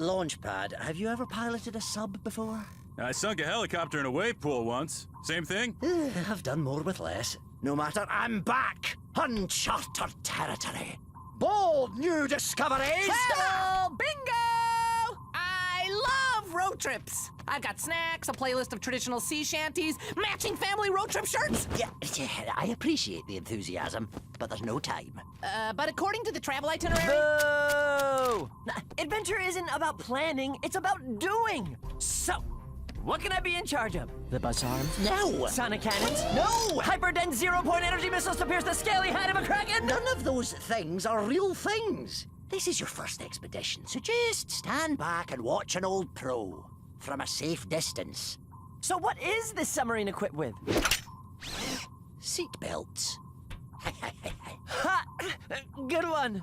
Launchpad, have you ever piloted a sub before? I sunk a helicopter in a wave pool once. Same thing? I've done more with less. No matter, I'm back! Uncharted territory! Bold new discoveries! Hello! Bingo! I love road trips! I've got snacks, a playlist of traditional sea shanties, matching family road trip shirts! Yeah, I appreciate the enthusiasm, but there's no time. But according to the travel itinerary... Boo! Adventure isn't about planning, it's about doing! So, what can I be in charge of? The buzz arms? No! Sonic cannons? No! Hyperdense zero-point energy missiles to pierce the scaly hide of a kraken? None of those things are real things. This is your first expedition, so just stand back and watch an old pro from a safe distance. So what is this submarine equipped with? Seatbelts. Ha! Good one!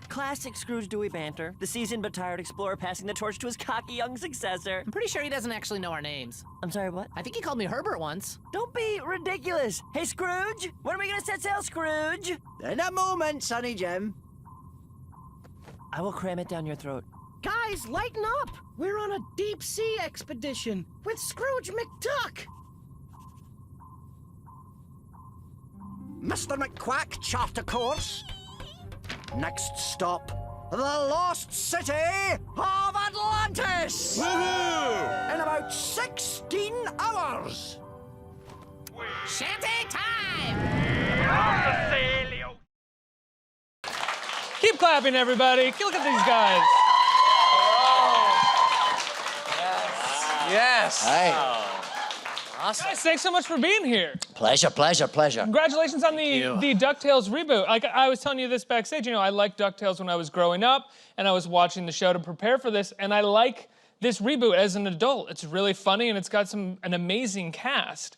Classic Scrooge Dewey banter. The seasoned but tired explorer passing the torch to his cocky young successor. I'm pretty sure he doesn't actually know our names. I'm sorry, what? I think he called me Herbert once. Don't be ridiculous! Hey, Scrooge! When are we gonna set sail, Scrooge? In a moment, Sonny Jim. I will cram it down your throat. Guys, lighten up! We're on a deep-sea expedition with Scrooge McDuck! Mr. McQuack, chart a course. Next stop, the lost city of Atlantis! Woohoo! In about 16 hours! Shanty time! Keep clapping, everybody. Look at these guys. Yes. Hey. Awesome. Guys, thanks so much for being here. Pleasure, pleasure, pleasure. Congratulations on the DuckTales reboot. Like I was telling you this backstage, you know, I liked DuckTales when I was growing up, and I was watching the show to prepare for this, and I like this reboot as an adult. It's really funny, and it's got an amazing cast.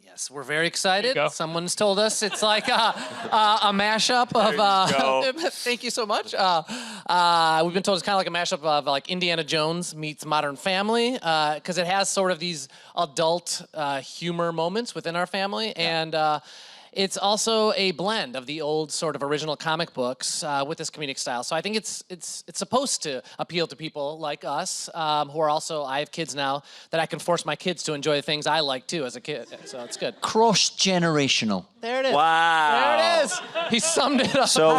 Yes, we're very excited. There you go. Someone's told us it's like a mashup of. Thank you so much. We've been told it's kind of like a mashup of like Indiana Jones meets Modern Family, because it has sort of these adult humor moments within our family, and it's also a blend of the old sort of original comic books with this comedic style. So I think it's supposed to appeal to people like us who are also, I have kids now, that I can force my kids to enjoy the things I like too as a kid. So it's good. Cross-generational. There it is. Wow. There it is. He summed it up. So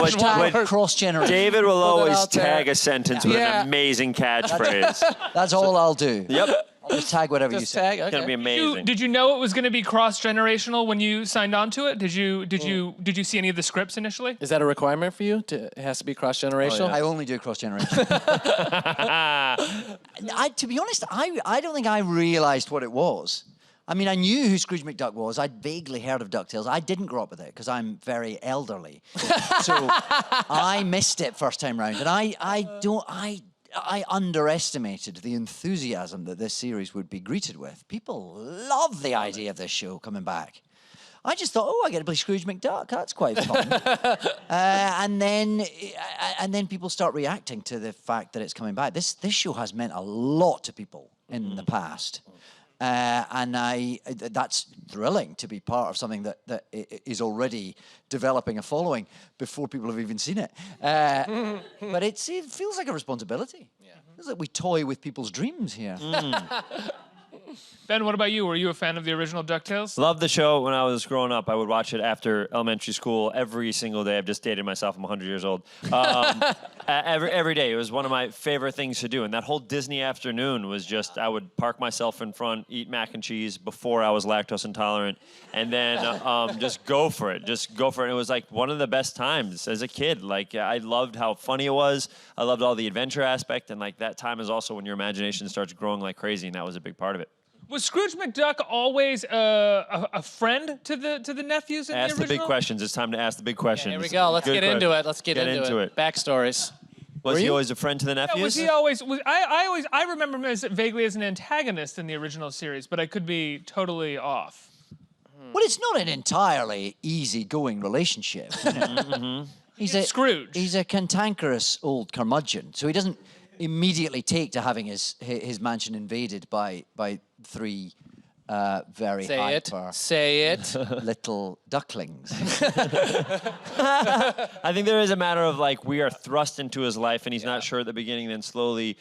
Cross-generational. David will always out there. tag a sentence with an amazing catchphrase. That's all I'll do. Yep. I'll just tag whatever you say. Tag, It's gonna be amazing. Did you know it was going to be cross-generational when you signed on to it? Did you see any of the scripts initially? Is that a requirement for you? It has to be cross-generational? I only do cross-generational. To be honest, I don't think I realized what it was. I mean, I knew who Scrooge McDuck was. I'd vaguely heard of DuckTales. I didn't grow up with it because I'm very elderly. So I missed it first time round. And I underestimated the enthusiasm that this series would be greeted with. People love the idea of this show coming back. I just thought, oh, I get to play Scrooge McDuck. That's quite fun. and then people start reacting to the fact that it's coming back. This show has meant a lot to people in the past. And that's thrilling to be part of something that is already developing a following before people have even seen it. But it feels like a responsibility. Yeah. It feels like we toy with people's dreams here. Ben, what about you? Were you a fan of the original DuckTales? Loved the show when I was growing up. I would watch it after elementary school every single day. I've just dated myself. I'm 100 years old. Every day. It was one of my favorite things to do. And that whole Disney afternoon was just, I would park myself in front, eat mac and cheese before I was lactose intolerant, and then just go for it. Just go for it. It was like one of the best times as a kid. Like, I loved how funny it was. I loved all the adventure aspect. And like that time is also when your imagination starts growing like crazy. And that was a big part of it. Was Scrooge McDuck always a friend to the nephews in the original? Ask the big questions. It's time to ask the big questions. Here we go. Let's get into it. Let's get into it. Backstories. Was he always a friend to the nephews? Yeah, was he always? I remember him as vaguely as an antagonist in the original series, but I could be totally off. Well, it's not an entirely easy-going relationship. You know? He's a Scrooge. He's a cantankerous old curmudgeon, so he doesn't immediately take to having his mansion invaded by three very Say it. hyper Say it. little ducklings. I think there is a matter of like we are thrust into his life and he's not sure at the beginning. Then slowly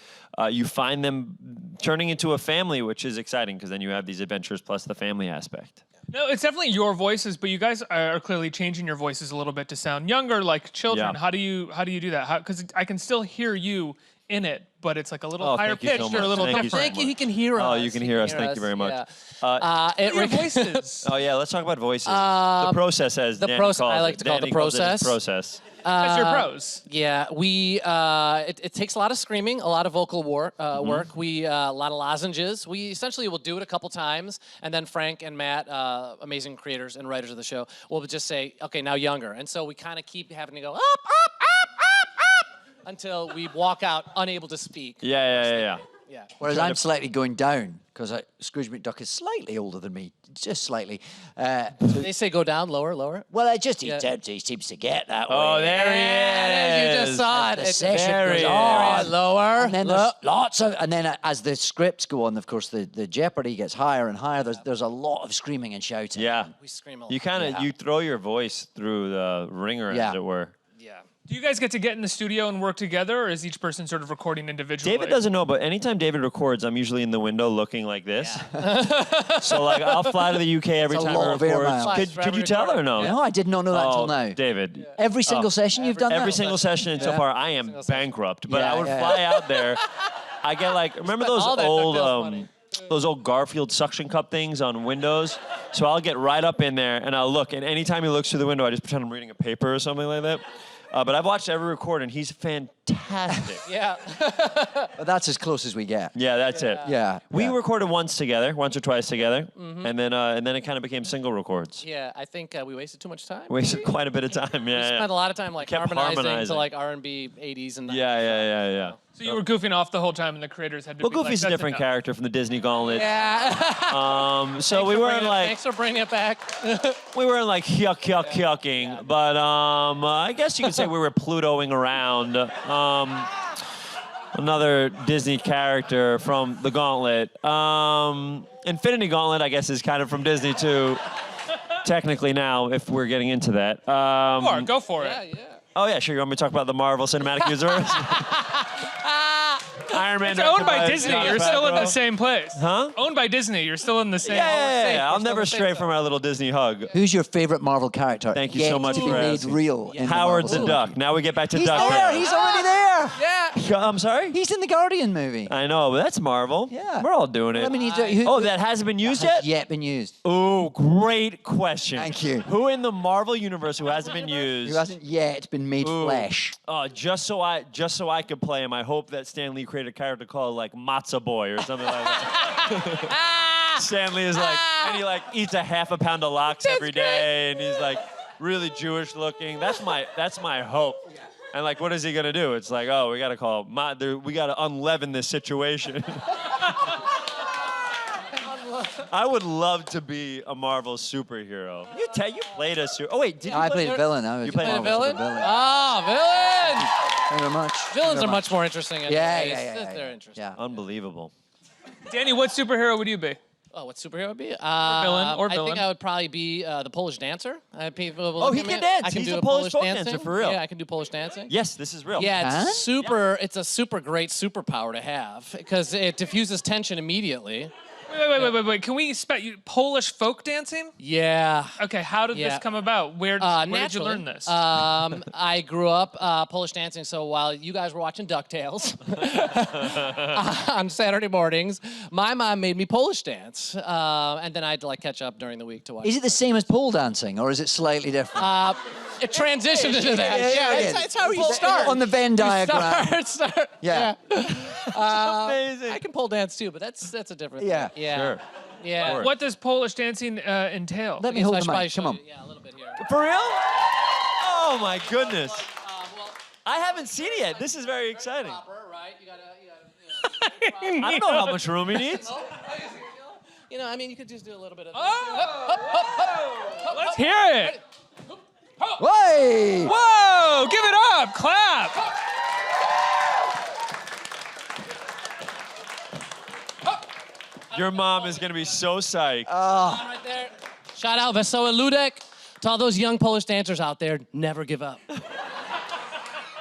you find them turning into a family, which is exciting because then you have these adventures plus the family aspect. No, it's definitely your voices, but you guys are clearly changing your voices a little bit to sound younger, like children. Yeah. How do you do that? Because I can still hear you in it, but it's like a little higher thank you so pitched or a much. little Thank you different. so Thank you. He can hear us. Oh, you can hear us. Thank you very much. Your voices. Oh yeah, let's talk about voices. The process, as the Danny process. calls I like to call it the Danny calls it his process. process. That's your pros. Yeah, we it takes a lot of screaming, a lot of vocal work. We a lot of lozenges. We essentially will do it a couple times, and then Frank and Matt, amazing creators and writers of the show, will just say, "Okay, now younger." And so we kind of keep having to go up, up, up, up, up, until we walk out unable to speak. Yeah. Yeah. Whereas I'm slightly going down because Scrooge McDuck is slightly older than me, just slightly. They say go down, lower, lower. Well, he seems to get that way. Oh, there he is. You just saw it. The session there goes he on. is. Lower. And then there's lots of, and then as the scripts go on, of course, the jeopardy gets higher and higher. There's a lot of screaming and shouting. Yeah. We scream a lot. You kind of you throw your voice through the ringer, as it were. Yeah. Do you guys get to get in the studio and work together, or is each person sort of recording individually? David doesn't know, but anytime David records, I'm usually in the window looking like this. So like I'll fly to the UK every It's a time lot I of air record. miles. Could you tell or no? No, I did not know that until now. David. Every single session you've done that? Every single session so far, I am bankrupt. But Yeah, I would yeah. fly out there. I get like, remember those all that old, DuckTales money. those old Garfield suction cup things on windows? So I'll get right up in there and I'll look. And anytime he looks through the window, I just pretend I'm reading a paper or something like that. But I've watched every record and he's fantastic. Yeah. But that's as close as we get. Yeah, that's it. Yeah. We yeah. recorded once or twice together, and then it kind of became single records. Yeah, I think we wasted too much time. Wasted quite a bit of time. We Yeah, spent a lot of time like kept harmonizing to harmonizing. like R&B 80s and 90s. Yeah. So you were goofing off the whole time, and the creators had to. Well, be like, Goofy's a "That's different enough." character from the Disney Gauntlet. Yeah. So we weren't like Thanks for bringing it back. yucking, but I guess you could say we were Plutoing around. Another Disney character from the Gauntlet. Infinity Gauntlet, I guess, is kind of from Disney too. Technically now, if we're getting into that. Go for it. Yeah. Oh yeah, sure. You want me to talk about the Marvel Cinematic Universe? Iron Man. It's owned by directed Disney. John You're still in the Favreau. same place. Huh? Owned by Disney. You're still in the same. Yeah. I'll We're still never the same stray stuff. from our little Disney hug. Who's your favorite Marvel character? Thank you yet so much to be for made asking. real. in Howard Marvel the Duck. Now we get back to He's Duck. there. He's already there. Yeah. I'm sorry? He's in the Guardian movie. I know, but that's Marvel. Yeah. We're all doing it. I mean, who, Oh, that hasn't been used has yet? yet been used. Oh, great question. Thank you. Who in the Marvel universe who hasn't been used? Who hasn't yet been made Ooh. flesh? Just so I could play him. I hope that Stan Lee created a character called like Matzo Boy or something like that. Stan Lee is like, and he like eats a half a pound of lox every day, and he's like really Jewish looking. That's my hope. And like, what is he gonna do? It's like, oh, we gotta call. We gotta unleaven this situation. I would love to be a Marvel superhero. You played a super. Oh wait, did you? I play played a villain. I was You played a Marvel villain? villain. Oh, villain! Thank you very much. Villains are much more interesting. Yeah. They're interesting. Yeah. Unbelievable. Danny, what superhero would you be? Oh, what superhero would be? villain, or I villain. think I would probably be the Polish dancer. People Oh, look he at me- can dance. I can He's do a Polish folk dancing. dancer, for real. Yeah, I can do Polish dancing. Yes, this is real. Yeah, it's Huh? super. It's a super great superpower to have because it diffuses tension immediately. Wait. Can we Polish folk dancing? Yeah. Okay, how did Yeah. this come about? Where did you Naturally. learn this? I grew up Polish dancing, so while you guys were watching DuckTales on Saturday mornings, my mom made me Polish dance, and then I had to like catch up during the week to watch. Is it the same as pole dancing, or is it slightly different? It transitioned into that. Yeah. It's how you start. On the Venn diagram. Start. Yeah. Amazing. I can pole dance too, but that's a different Yeah. thing. Yeah. Sure. Yeah. What does Polish dancing entail? Let me So hold I the should probably mic. show Come on. you- Yeah, a little bit here. For real? Oh my goodness. Well, I haven't seen it yet. This is very exciting. proper, right? You gotta I don't know how much room he needs. you know, I mean, you could just do a little bit of. Let's hear it. Way! Whoa! Give it up! Clap! Your mom is gonna be so psyched. Right there. Shout out Wesoły Ludek to all those young Polish dancers out there. Never give up.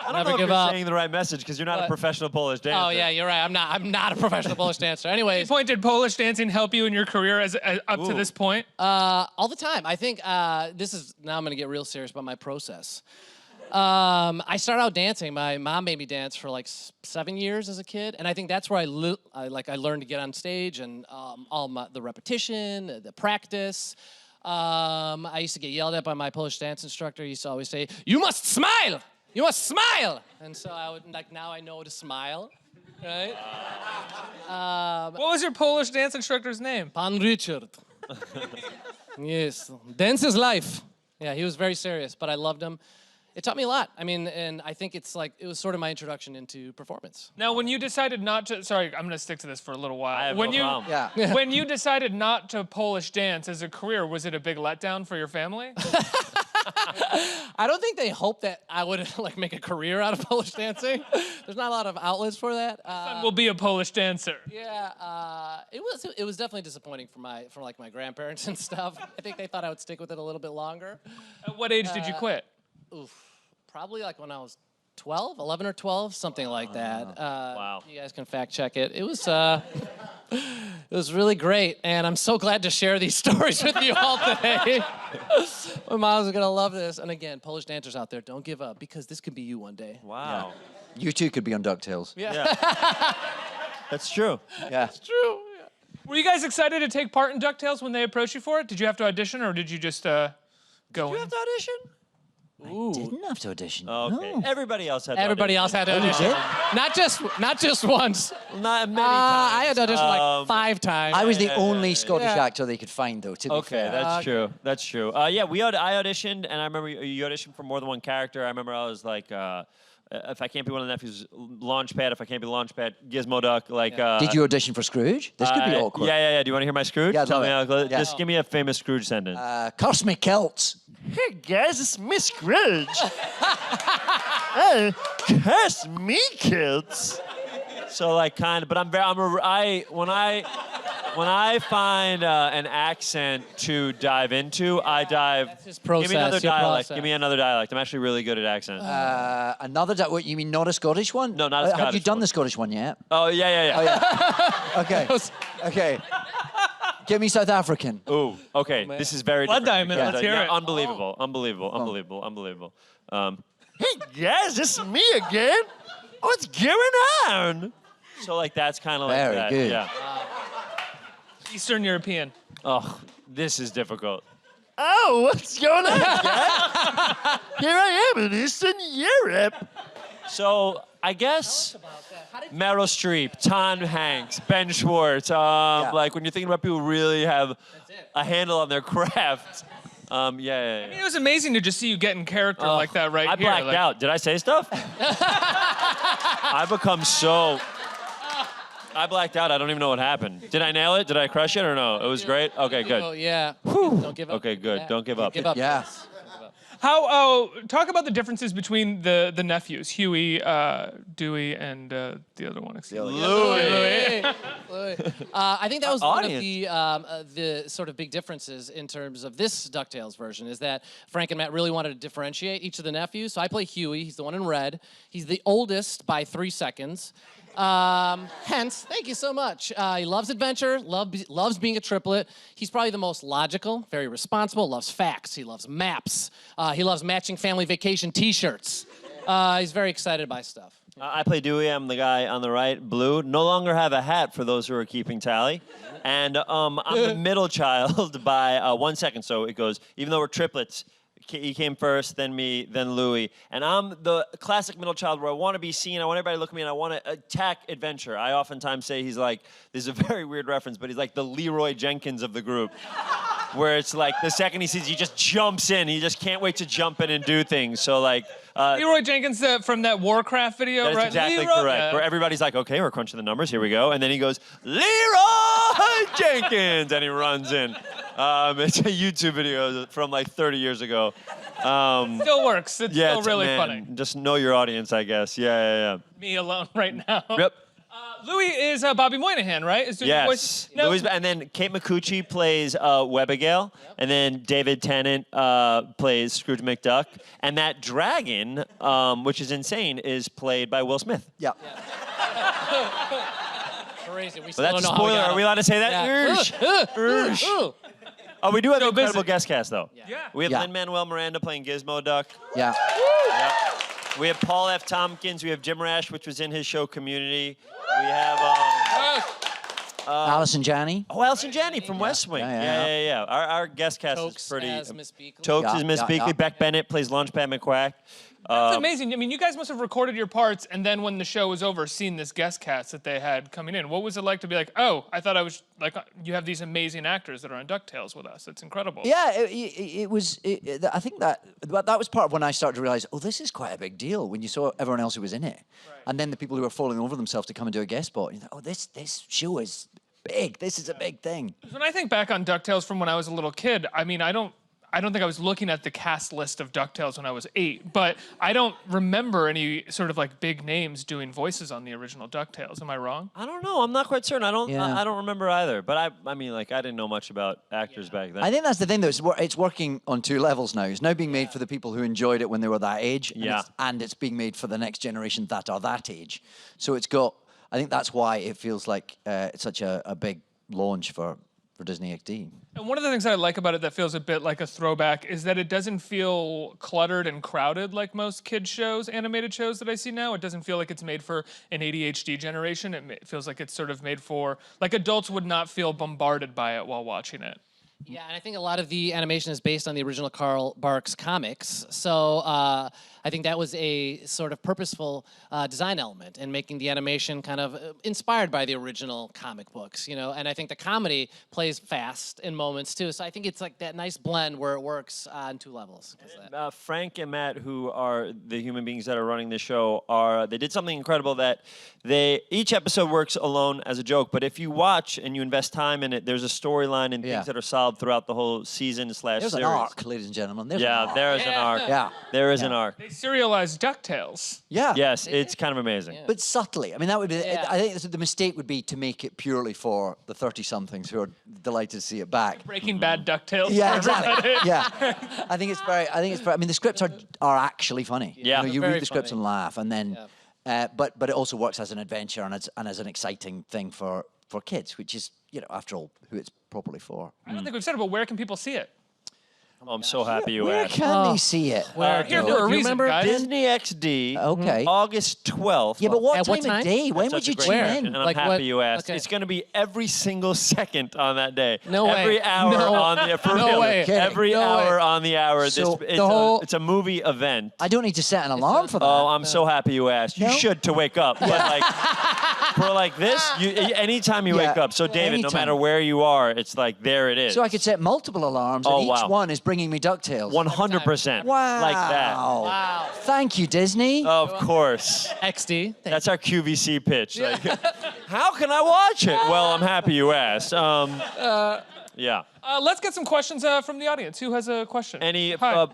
I don't know if you're saying the right message because you're not a professional Polish dancer. Oh yeah, you're right. I'm not a professional Polish dancer. Anyways, Point, did Polish dancing help you in your career up to this point? all the time. I think this is now I'm gonna get real serious about my process. I started out dancing. My mom made me dance for like 7 years as a kid, and I think that's where I learned to get on stage and the repetition, the practice. I used to get yelled at by my Polish dance instructor. He used to always say, "You must smile! You must smile!" And so I would now I know to smile, right? What was your Polish dance instructor's name? Pan Richard. Yes, dance is life. Yeah, he was very serious, but I loved him. It taught me a lot. I mean, and I think it was sort of my introduction into performance. Now, when you decided not to, sorry, I'm going to stick to this for a little while. I have no problem. Yeah. When you decided not to Polish dance as a career, was it a big letdown for your family? I don't think they hoped that I would like make a career out of Polish dancing. There's not a lot of outlets for that. Son will be a Polish dancer. Yeah, it was definitely disappointing for my grandparents and stuff. I think they thought I would stick with it a little bit longer. At what age did you quit? Probably like when I was 12, 11 or 12, something like that. Wow. You guys can fact check it. It was really great, and I'm so glad to share these stories with you all today. My mom's gonna love this. And again, Polish dancers out there, don't give up because this could be you one day. Wow. You too could be on DuckTales. Yeah. That's true. Yeah. True. Were you guys excited to take part in DuckTales when they approached you for it? Did you have to audition, or did you just go in? You have to audition? I didn't have to audition. Okay. No. Everybody else had to Everybody audition. else had to audition. did? Not just once. Not many times. I had to audition like 5 times. I was the only Scottish actor they could find, though, to be Okay, fair. that's true. That's true. Yeah, I auditioned, and I remember you auditioned for more than one character. I remember I was like, if I can't be one of the nephews, Launchpad. If I can't be Launchpad, Gizmo Duck. Like. Did you audition for Scrooge? This could be awkward. Yeah. Do you want to hear my Scrooge? Yeah, I'd love it. Yeah. Just give me a famous Scrooge sentence. Curse me kilts. Hey guys, it's Miss Scrooge. Curse me, kids. So like kind of, but when I find an accent to dive into, I dive. That's his process. Give me another your dialect. process. Give me another dialect. I'm actually really good at accents. What, you mean not a Scottish one? No, not a Have you Scottish done one. the Scottish one yet? Oh yeah. Oh, yeah. Okay. Okay. Give me South African. Ooh, okay. This is very Blood different. diamond, let's hear it. Unbelievable. Hey guys, it's me again. What's going on? So like that's kind of like Very that. good. Yeah. Eastern European. Oh, this is difficult. Oh, what's going on, guys? Here I am in Eastern Europe. So I guess Meryl Streep, Tom Hanks, Ben Schwartz. Like when you're thinking about people who really have a handle on their craft. I mean, it was amazing to just see you get in character like that right I here. blacked out. Did I say stuff? I blacked out. I don't even know what happened. Did I nail it? Did I crush it or no? It was great? Okay, good. Oh, yeah. Don't give up. Okay, good. Yeah. Don't give up. Give up. Yeah. Talk about the differences between the nephews, Huey, Dewey, and the other one. Louie. I think that was one of the sort of big differences in terms of this DuckTales version is that Frank and Matt really wanted to differentiate each of the nephews. So I play Huey. He's the one in red. He's the oldest by 3 seconds. Hence, thank you so much. He loves adventure, loves being a triplet. He's probably the most logical, very responsible, loves facts. He loves maps. He loves matching family vacation t-shirts. He's very excited by stuff. I play Dewey. I'm the guy on the right, blue. No longer have a hat for those who are keeping tally. And I'm the middle child by 1 second. So it goes, even though we're triplets, he came first, then me, then Louie. And I'm the classic middle child where I want to be seen, I want everybody to look at me, and I want to attack adventure. I oftentimes say he's like, this is a very weird reference, but he's like the Leroy Jenkins of the group. Where it's like the second he sees, he just jumps in. He just can't wait to jump in and do things. So like... Leroy Jenkins from that Warcraft video, that's right? Exactly Leroy? correct. Yeah. Where everybody's like, okay, we're crunching the numbers, here we go. And then he goes, Leroy Jenkins! And he runs in. It's a YouTube video from like 30 years ago. Still works. It's still really funny. Just know your audience, I guess. Yeah. Me alone right now. Yep. Louie is Bobby Moynihan, right? Is doing the voice. Yes. Louis, and then Kate McCucci plays Webbigail, and then David Tennant plays Scrooge McDuck, and that dragon, which is insane, is played by Will Smith. Yeah. Crazy. We But still that's don't a know how spoiler. we got Are we allowed to say that? Yeah. Oh, we do have an busy. incredible guest cast, though. Yeah. We have Yeah. Lin-Manuel Miranda playing Gizmo Duck. Yeah. Yeah. We have Paul F. Tompkins. We have Jim Rash, which was in his show Community. We have Allison Janney. Allison Janney from West Wing. Yeah. Our guest cast Tokes is pretty. as Miss Beakley. Tokes Yeah, is Miss yeah, Beakley. yeah. Beck Bennett plays Launchpad McQuack. That's amazing. I mean, you guys must have recorded your parts, and then when the show was over, seen this guest cast that they had coming in. What was it like to be like, oh, I thought I was like, you have these amazing actors that are on DuckTales with us. It's incredible. Yeah, it was. I think that was part of when I started to realize, oh, this is quite a big deal when you saw everyone else who was in it, and then the people who were falling over themselves to come and do a guest spot. And you thought, oh, this show is big. This is a big thing. When I think back on DuckTales from when I was a little kid, I mean, I don't think I was looking at the cast list of DuckTales when I was 8, but I don't remember any sort of like big names doing voices on the original DuckTales. Am I wrong? I don't know. I'm not quite certain. I don't Yeah. remember either. But I mean, like, I didn't know much about actors back then. I think that's the thing, though. It's working on two levels now. It's now being made for the people who enjoyed it when they were that age, and it's being made for the next generation that are that age. So it's got. I think that's why it feels like it's such a big launch for Disney XD. And one of the things I like about it that feels a bit like a throwback is that it doesn't feel cluttered and crowded like most kids shows, animated shows that I see now. It doesn't feel like it's made for an ADHD generation. It feels like it's sort of made for, like, adults would not feel bombarded by it while watching it. Yeah, and I think a lot of the animation is based on the original Carl Barks comics. So I think that was a sort of purposeful design element in making the animation kind of inspired by the original comic books, you know. And I think the comedy plays fast in moments too. So I think it's like that nice blend where it works on two levels. Frank and Matt, who are the human beings that are running the show, they did something incredible that each episode works alone as a joke, but if you watch and you invest time in it, there's a storyline and things that are solved throughout the whole season / series. There's an arc, ladies and gentlemen. There's an arc. There is an arc. Yeah. There is an arc. They serialized DuckTales. Yeah. Yes, it's kind of amazing. But subtly. I mean, that would be. I think the mistake would be to make it purely for the 30-somethings who are delighted to see it back. Breaking Bad DuckTales. Yeah, for everybody. exactly. Yeah. I think it's very. I mean, the scripts are actually funny. Yeah. You know, you Very read the scripts funny. and laugh, and then, but it also works as an adventure and as an exciting thing for kids, which is, you know, after all, who it's properly for. I don't think we've said it, but where can people see it? I'm so happy you Where asked. can they see it? Here for a reason, guys. Disney XD, Okay. August 12th. Yeah, but what At time, what time? of day? When That's would such you a great tune question, in? And I'm Like happy what- you asked. okay. It's going to be every single second on that day. No way. Every hour No. on the for No real. way. Every No hour way. on the hour. So It's a movie event. I don't need to set an alarm for that. Oh, I'm so happy you asked. You No? should to wake up. But like for like this, anytime you wake Yeah. up. So David, no Anytime. matter where you are, it's like there it is. So I could set multiple alarms, Oh, and each wow. one is bringing me DuckTales. 100%. Wow. Like that. Wow. Thank you, Disney. Of course. XD. That's our QVC pitch. Like, how can I watch it? Well, I'm happy you asked. Yeah. Let's get some questions from the audience. Who has a question? Any Hi.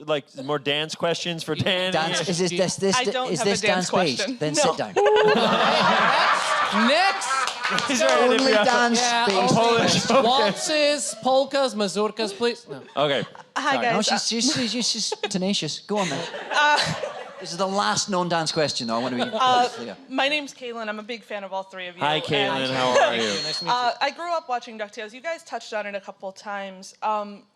like more dance questions for Dan? Dance. Is this I don't is have a this dance dance based? question. Then No. sit down. Next. Only dance Yeah, based. Polish. waltzes, polkas, mazurkas, please. No. Okay. Hi, Sorry. No, guys. she's just tenacious. Go on then. This is the last non-dance question, though. I want to be clear. My name's Caitlin. I'm a big fan of all three of you. Hi, and, Caitlin. How are you? Nice to meet you. I grew up watching DuckTales. You guys touched on it a couple of times.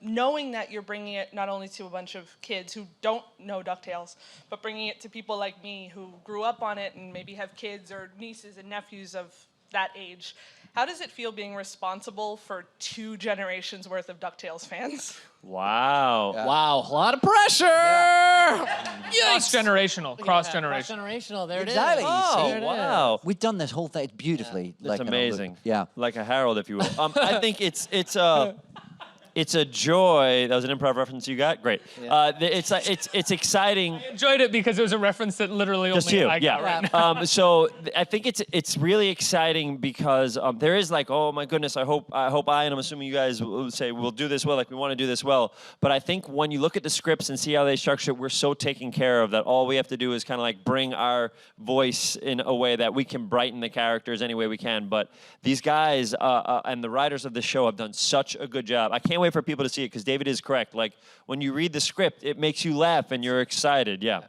Knowing that you're bringing it not only to a bunch of kids who don't know DuckTales, but bringing it to people like me who grew up on it and maybe have kids or nieces and nephews of that age. How does it feel being responsible for 2 generations worth of DuckTales fans? Wow. Wow, a lot of pressure. Cross-generational. Cross-generational. Cross-generational. There Exactly. it is. Oh, There it is. wow. We've done this whole thing beautifully. That's like, amazing. Yeah. Like a herald, if you will. I think it's it's a joy. That was an improv reference you got? Great. It's exciting. I enjoyed it because it was a reference that literally Just only you, I got yeah. right now. So I think it's really exciting because there is like, oh my goodness, I hope and I'm assuming you guys will say we'll do this well, like we want to do this well. But I think when you look at the scripts and see how they structure it, we're so taken care of that all we have to do is kind of like bring our voice in a way that we can brighten the characters any way we can. But these guys and the writers of the show have done such a good job. I can't wait for people to see it because David is correct. Like when you read the script, it makes you laugh and you're excited. Yeah.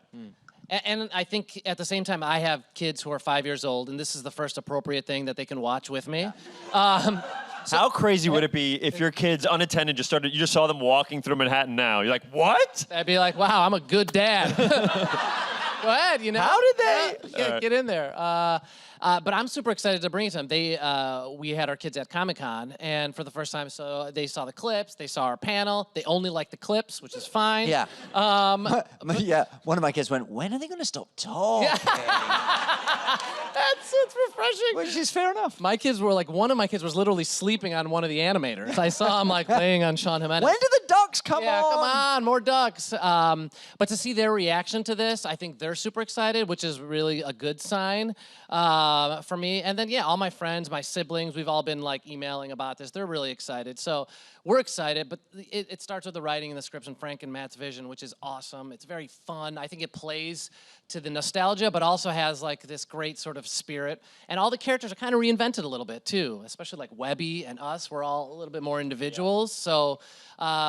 And I think at the same time, I have kids who are 5 years old, and this is the first appropriate thing that they can watch with me. How crazy would it be if your kids unattended you just saw them walking through Manhattan now? You're like, what? I'd be like, wow, I'm a good dad. Go ahead, you know. How did they? Get in there. But I'm super excited to bring it to them. We had our kids at Comic-Con, and for the first time, so they saw the clips, they saw our panel. They only liked the clips, which is fine. Yeah. Yeah. One of my kids went, when are they going to stop talking? It's refreshing. Which is fair enough. My kids were like, one of my kids was literally sleeping on one of the animators. I saw him like laying on Sean Jimenez. When do the ducks come on? Yeah, come on, more ducks. But to see their reaction to this, I think they're super excited, which is really a good sign for me. And then, yeah, all my friends, my siblings, we've all been like emailing about this. They're really excited. So we're excited, but it starts with the writing and the scripts and Frank and Matt's vision, which is awesome. It's very fun. I think it plays to the nostalgia, but also has like this great sort of spirit. And all the characters are kind of reinvented a little bit too, especially like Webby and us. We're all a little bit more individuals. So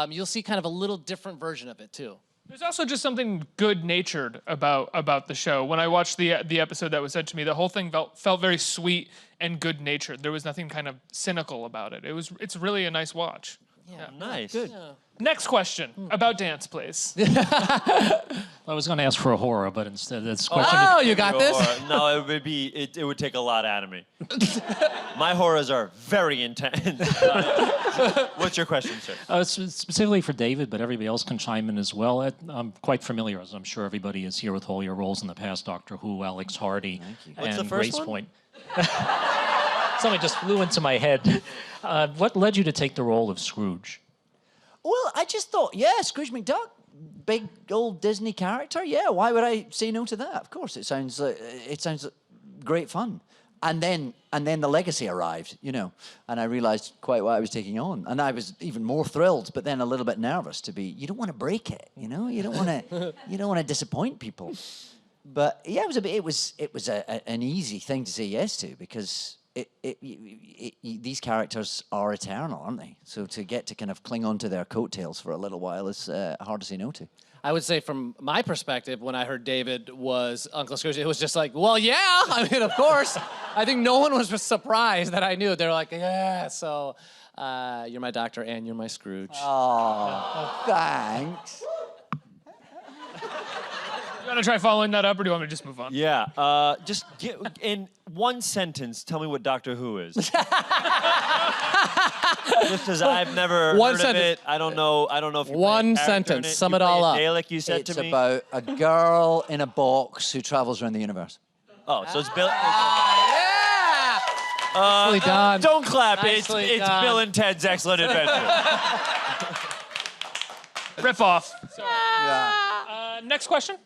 you'll see kind of a little different version of it too. There's also just something good-natured about the show. When I watched the episode that was sent to me, the whole thing felt very sweet and good-natured. There was nothing kind of cynical about it. It's really a nice watch. Yeah, nice. Good. Yeah. Next question about dance, please. I was going to ask for a horror, but instead this question. Oh, you got this? No, it would take a lot out of me. My horrors are very intense. What's your question, sir? Specifically for David, but everybody else can chime in as well. I'm quite familiar, as I'm sure everybody is here, with all your roles in the past: Doctor Who, Alex Hardy, What's the and first Grace one? Point. Something just flew into my head. What led you to take the role of Scrooge? Well, I just thought, yeah, Scrooge McDuck, big old Disney character. Yeah, why would I say no to that? Of course, it sounds like great fun. And then the legacy arrived, you know, and I realized quite what I was taking on, and I was even more thrilled, but then a little bit nervous to be. You don't want to break it, you know. You don't want to disappoint people. But yeah, it was an easy thing to say yes to because these characters are eternal, aren't they? So to get to kind of cling on to their coattails for a little while is hard to say no to. I would say from my perspective, when I heard David was Uncle Scrooge, it was just like, well, yeah. I mean, of course. I think no one was surprised that I knew. They were like, yeah. So you're my doctor and you're my Scrooge. Oh, thanks. You want to try following that up, or do you want me to just move on? Yeah, just in one sentence, tell me what Doctor Who is. Just because I've never heard of it, I don't know if you one sentence, sum it all up. Dalek, you said It's to me. about a girl in a box who travels around the universe. Oh, so it's Bill. Yeah! Nicely done. Don't clap. Nicely It's done. Bill and Ted's Excellent Adventure. Rip off. Yeah. Next question.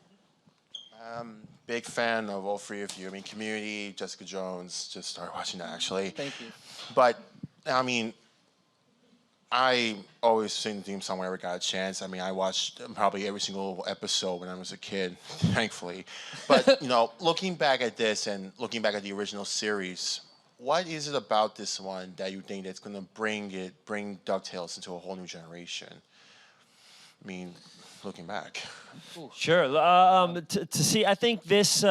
Big fan of all three of you. I mean, Community, Jessica Jones, just started watching that actually. Thank you. But, I mean, I always sing the theme song whenever I got a chance. I mean, I watched probably every single episode when I was a kid, thankfully. But, you know, looking back at this and looking back at the original series, what is it about this one that you think that's going to bring DuckTales into a whole new generation? I mean, looking back. Sure. To see, I think this,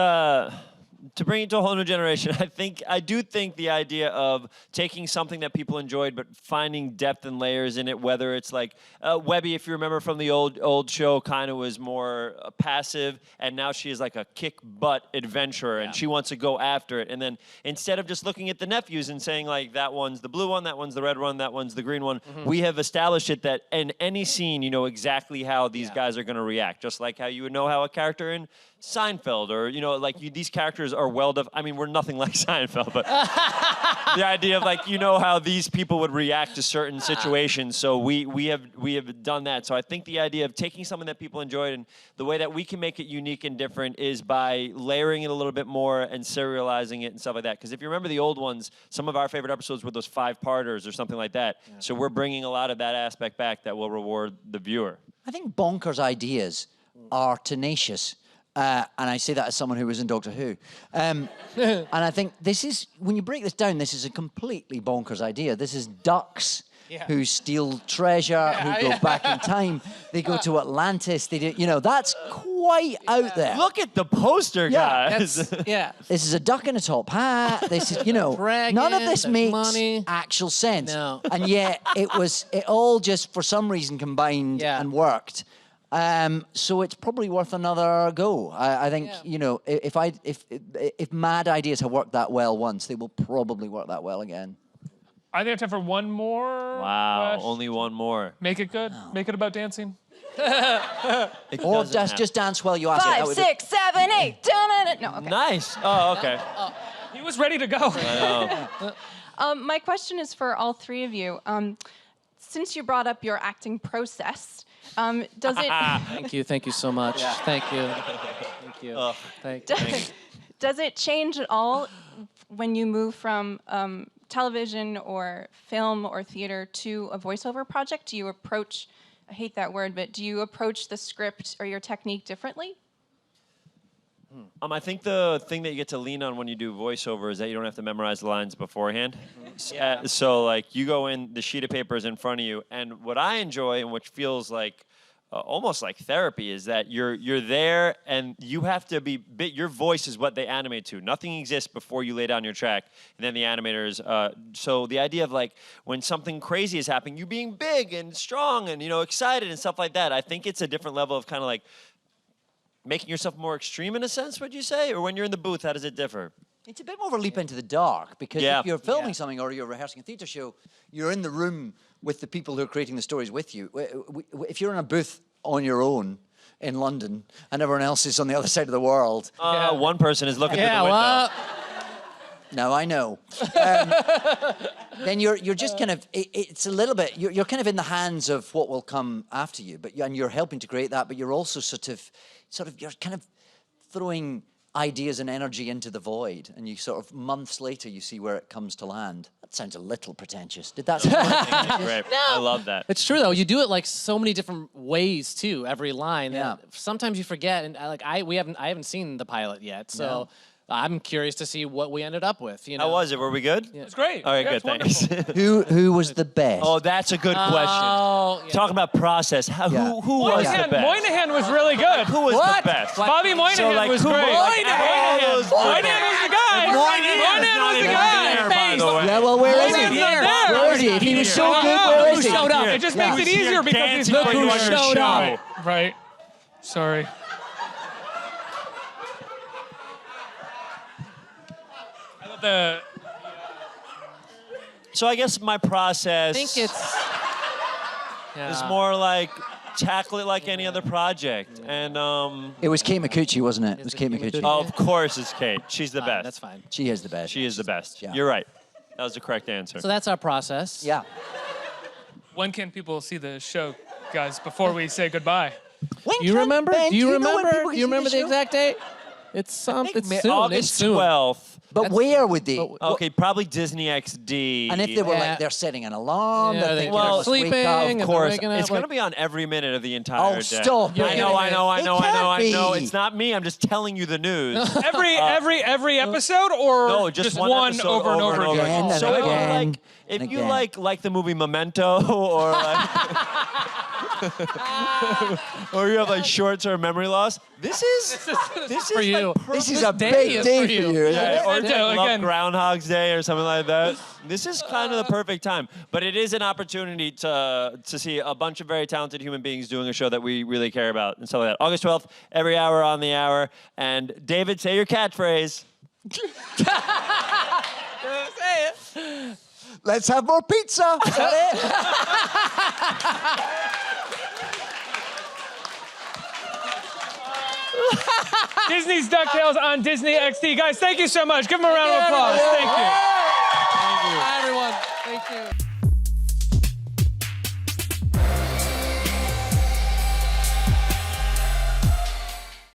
to bring it to a whole new generation, I do think the idea of taking something that people enjoyed but finding depth and layers in it, whether it's like Webby, if you remember from the old show, kind of was more passive, and now she is like a kick-butt adventurer, and she wants to go after it. And then instead of just looking at the nephews and saying like, that one's the blue one, that one's the red one, that one's the green one, we have established it that in any scene, you know exactly how these guys are going to react, just like how you would know how a character in Seinfeld, or, you know, like these characters are I mean, we're nothing like Seinfeld, but the idea of like, you know how these people would react to certain situations. So we have done that. So I think the idea of taking something that people enjoyed and the way that we can make it unique and different is by layering it a little bit more and serializing it and stuff like that. Because if you remember the old ones, some of our favorite episodes were those 5-parters or something like that. Yeah. So we're bringing a lot of that aspect back that will reward the viewer. I think bonkers ideas are tenacious. And I say that as someone who was in Doctor Who. And I think this is, when you break this down, this is a completely bonkers idea. This is ducks who steal treasure, who go back in time. They go to Atlantis. They do, you know, that's quite out there. Look at the poster, guys. This is a duck in a top hat. This is, you know, none of this makes actual sense. No. And yet it all just for some reason combined and worked. So it's probably worth another go. I think, you know, if mad ideas have worked that well once, they will probably work that well again. I think I have time for one more. Wow, question. only one more. Make it good. Make it about dancing. Or just dance while you ask it. 5, 6, 7, 8. No, okay. Nice. Oh, okay. He was ready to go. I know. My question is for all three of you. Since you brought up your acting process, does it... Thank you so much. Yeah. Thank you. Thank you. Does it change at all when you move from television or film or theater to a voiceover project? Do you approach, I hate that word, but do you approach the script or your technique differently? I think the thing that you get to lean on when you do voiceover is that you don't have to memorize the lines beforehand. So like you go in, the sheet of paper is in front of you, and what I enjoy and which feels like almost like therapy is that you're there and you have to be your voice is what they animate to. Nothing exists before you lay down your track, and then the animators. So the idea of like when something crazy is happening, you being big and strong and excited and stuff like that. I think it's a different level of kind of like making yourself more extreme in a sense, would you say? Or when you're in the booth, how does it differ? It's a bit more of a leap into the dark because if you're filming something or you're rehearsing a theatre show, you're in the room with the people who are creating the stories with you. If you're in a booth on your own in London and everyone else is on the other side of the world. One person is looking through the window. No, I know. Then you're just kind of, it's a little bit, you're kind of in the hands of what will come after you, and you're helping to create that, but you're also you're kind of throwing ideas and energy into the void, and you sort of, months later, you see where it comes to land. That sounds a little pretentious. Did that sound great? No. I love that. It's true though. You do it like so many different ways too. Every line. Yeah. Sometimes you forget, and I haven't seen the pilot yet, so. No. I'm curious to see what we ended up with. How was it? Were we good? It was great. All right, good, thanks. Who was the best? Oh, that's a good question. Talking about process, who was the best? Moynihan was really good. Who was the best? Bobby Moynihan was great. Moynihan was the guy. Moynihan was the guy. Yeah, well, where is he? Where is he? If he was so good, where is he? Showed up. It just makes it easier because he's look who showed up. Right. Sorry. So I guess my process. I think it's more like tackle it like any other project, and It was Kate Micucci, wasn't it? It was Kate Micucci. Oh, of course, it's Kate. She's the best. That's fine. She is the best. She is the best. Yeah. You're right. That was the correct answer. So that's our process. Yeah. When can people see the show, guys? Before we say goodbye. Do you remember? Ben, Do you remember? know when people Do you can remember see the the show? exact date? It's soon. August It's soon. 12th. But where would they? Okay, probably Disney XD. And if they were like, they're setting an alarm, Yeah, they're they- thinking, well, let's wake sleeping up. and Of course, waking up, it's going to like- be on every minute of the entire day. Stop it. I know. It can't I know. be. It's not me. I'm just telling you the news. Every episode, or No, just one episode over and over again. and So again, if and you again. like the movie Memento, or like, or you have like short-term memory loss, this is for you. Like perfect. This is a day big is day for for you. you. isn't it? Or Yeah, love again. Groundhog's Day or something like that. This is kind of the perfect time. But it is an opportunity to see a bunch of very talented human beings doing a show that we really care about and stuff like that. August 12th, every hour on the hour. And David, say your catchphrase. Say it. Let's have more pizza. Is that it? Disney's DuckTales on Disney XD. Guys, thank you so much. Give them a round of applause. Thank you. Thank you. Bye, everyone. Thank you.